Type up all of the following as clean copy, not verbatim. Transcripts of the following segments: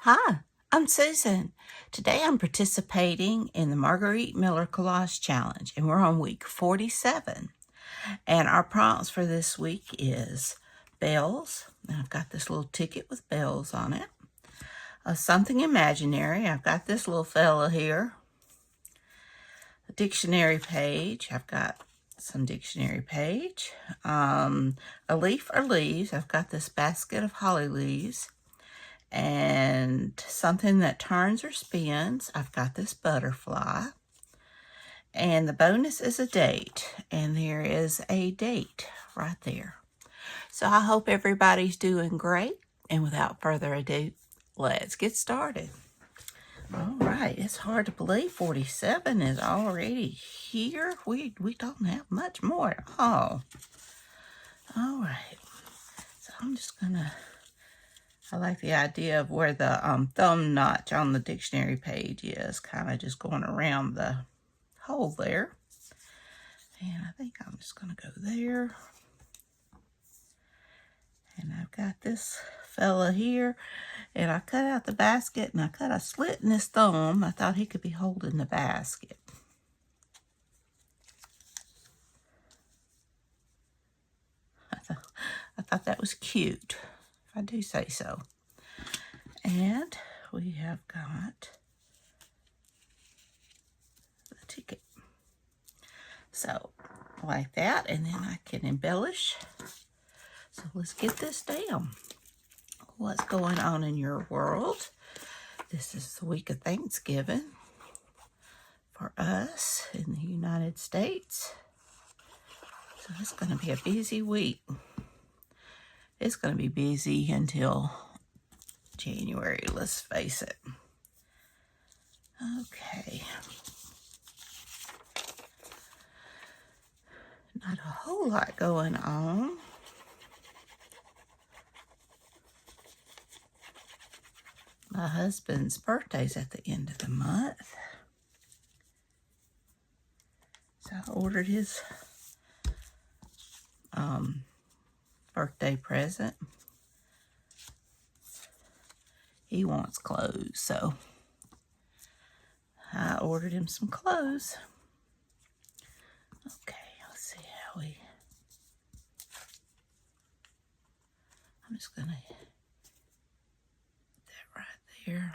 Hi, I'm Susan. Today I'm participating in the Margarete Miller Collage Challenge, and we're on week 47. And our prompts for this week is bells. And I've got this little ticket with bells on it. Something imaginary. I've got this little fella here. A dictionary page. I've got some dictionary page. A leaf or leaves. I've got this basket of holly leaves. And something that turns or spins. I've got this butterfly. And the bonus is a date. And there is a date right there. So I hope everybody's doing great. And without further ado, let's get started. All right, it's hard to believe 47 is already here. We don't have much more at all. All right, so I'm just gonna, I like the idea of where the thumb notch on the dictionary page is, kind of just going around the hole there. And I think I'm just gonna go there. And I've got this fella here, and I cut out the basket, and I cut a slit in his thumb. I thought he could be holding the basket. I thought that was cute, if I do say so. And we have got the ticket. So, like that, and then I can embellish. So let's get this down. What's going on in your world? This is the week of Thanksgiving for us in the United States. So it's going to be a busy week. It's going to be busy until January, let's face it. Okay. Not a whole lot going on. My husband's birthday's at the end of the month. So I ordered his birthday present. He wants clothes, so I ordered him some clothes. Okay, let's see how we... I'm just gonna hit that right there.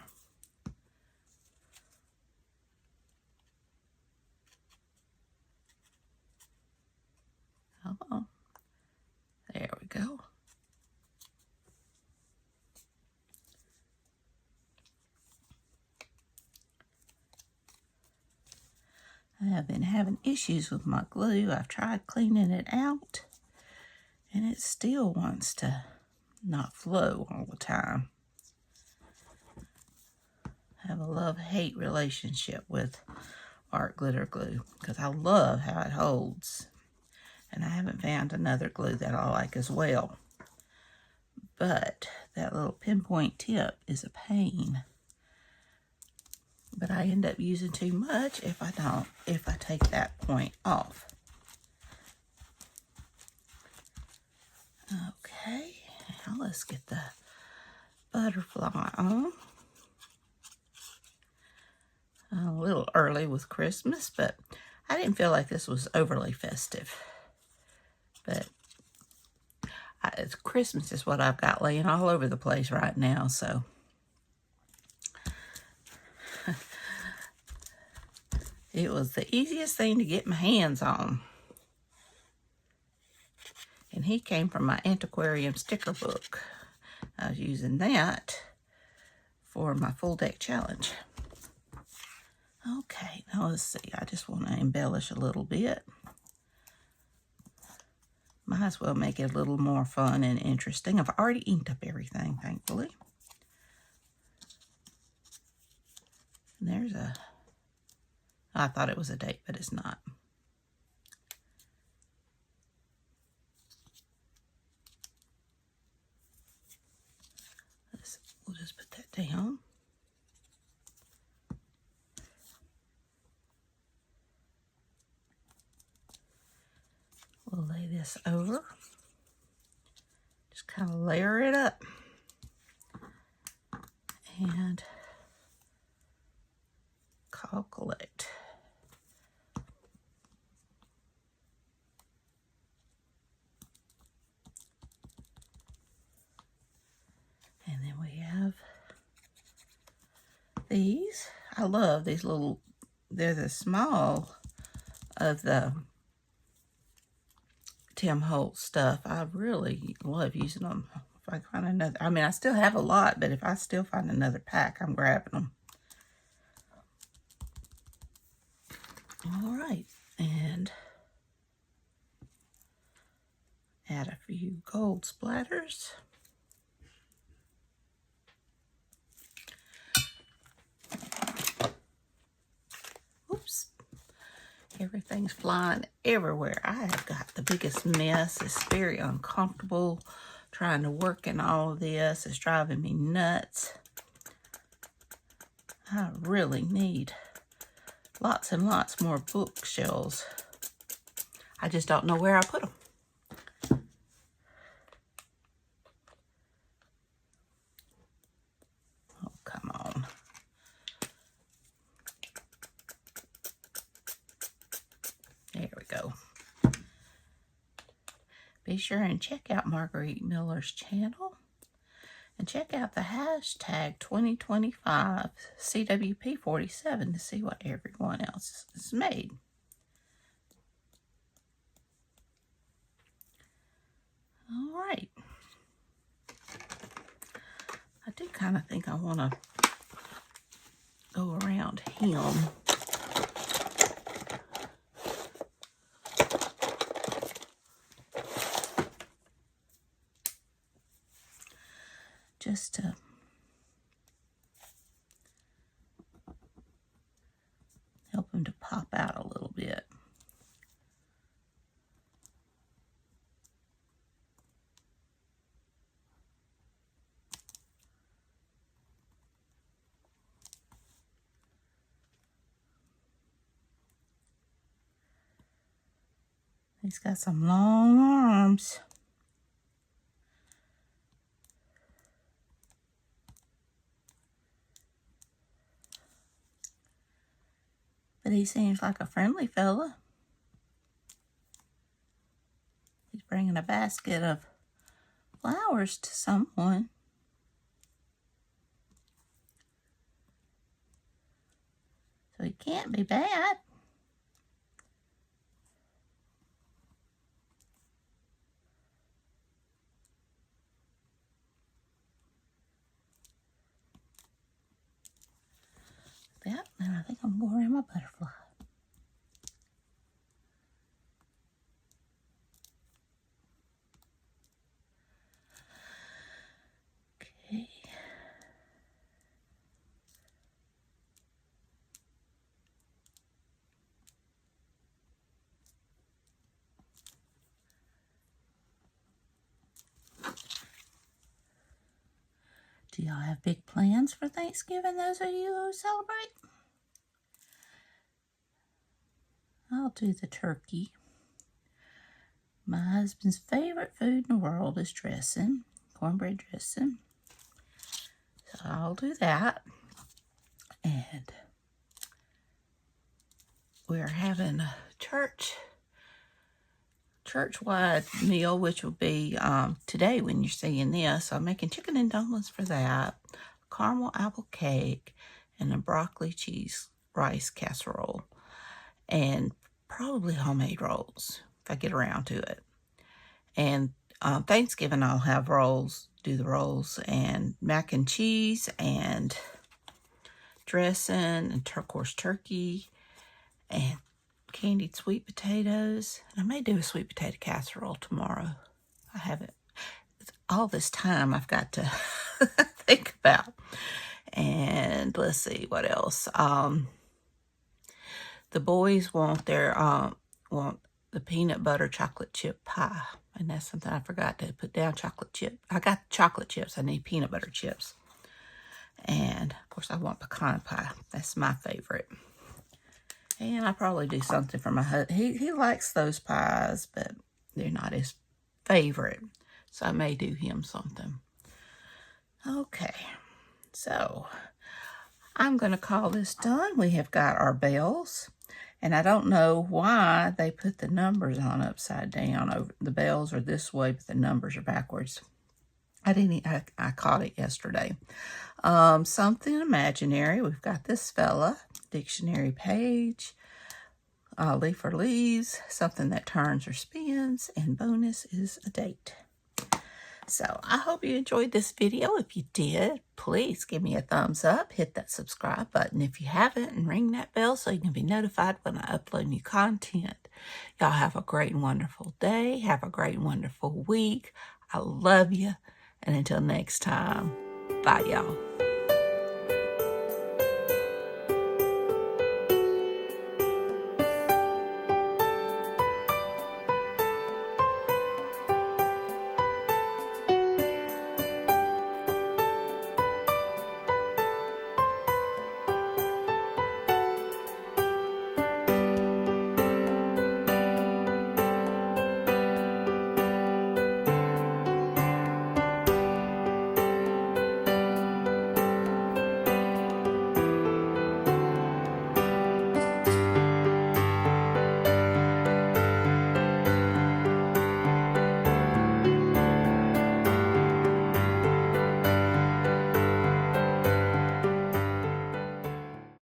Oh, there we go. I have been having issues with my glue. I've tried cleaning it out, and it still wants to not flow all the time. I have a love-hate relationship with art glitter glue because I love how it holds. And I haven't found another glue that I like as well. But that little pinpoint tip is a pain. But I end up using too much if I take that point off. Okay, now let's get the butterfly on. A little early with Christmas, but I didn't feel like this was overly festive. But Christmas is what I've got laying all over the place right now, so. It was the easiest thing to get my hands on. And he came from my antiquarium sticker book. I was using that for my full deck challenge. Okay, now let's see. I just want to embellish a little bit. Might as well make it a little more fun and interesting. I've already inked up everything, thankfully. And there's a... I thought it was a date, but it's not. We'll just put that down. We'll lay this over. Just kind of layer it up. And these. I love these little, they're the small of the Tim Holtz stuff. I really love using them. If I find another, I mean, I still have a lot, but if I still find another pack, I'm grabbing them. All right, and add a few gold splatters. Oops. Everything's flying everywhere. I have got the biggest mess. It's very uncomfortable trying to work in all of this. It's driving me nuts. I really need lots and lots more bookshelves. I just don't know where I put them. Oh, come on. There we go. Be sure and check out Margarete Miller's channel. And check out the hashtag 2025 CWP47 to see what everyone else has made. All right. I do kind of think I want to go around him. Just to help him to pop out a little bit. He's got some long arms. But he seems like a friendly fella. He's bringing a basket of flowers to someone. So he can't be bad. Yep, and I think I'm going around my butterfly. Okay. Do y'all have big plans for Thanksgiving, those of you who celebrate? I'll do the turkey. My husband's favorite food in the world is dressing, cornbread dressing. So I'll do that. And we're having a church-wide meal, which will be today when you're seeing this. I'm making chicken and dumplings for that, caramel apple cake, and a broccoli cheese rice casserole, and probably homemade rolls if I get around to it. And Thanksgiving I'll have rolls, do the rolls, and mac and cheese, and dressing, and turquoise turkey, and candied sweet potatoes. And I may do a sweet potato casserole tomorrow. I haven't. All this time I've got to think about. And let's see what else. The boys want the peanut butter chocolate chip pie. And that's something I forgot to put down, chocolate chip. I got chocolate chips. I need peanut butter chips. And, of course, I want pecan pie. That's my favorite. And I'll probably do something for my husband. He likes those pies, but they're not his favorite. So I may do him something. Okay. So I'm going to call this done. We have got our bells. And I don't know why they put the numbers on upside down. Over the bells are this way, but the numbers are backwards. I caught it yesterday. Something imaginary. We've got this fella, dictionary page, leaf or leaves, something that turns or spins, and bonus is a date. So I hope you enjoyed this video. If you did, please give me a thumbs up, hit that subscribe button if you haven't, and ring that bell so you can be notified when I upload new content. Y'all have a great and wonderful day. Have a great and wonderful week. I love you. And until next time, bye y'all.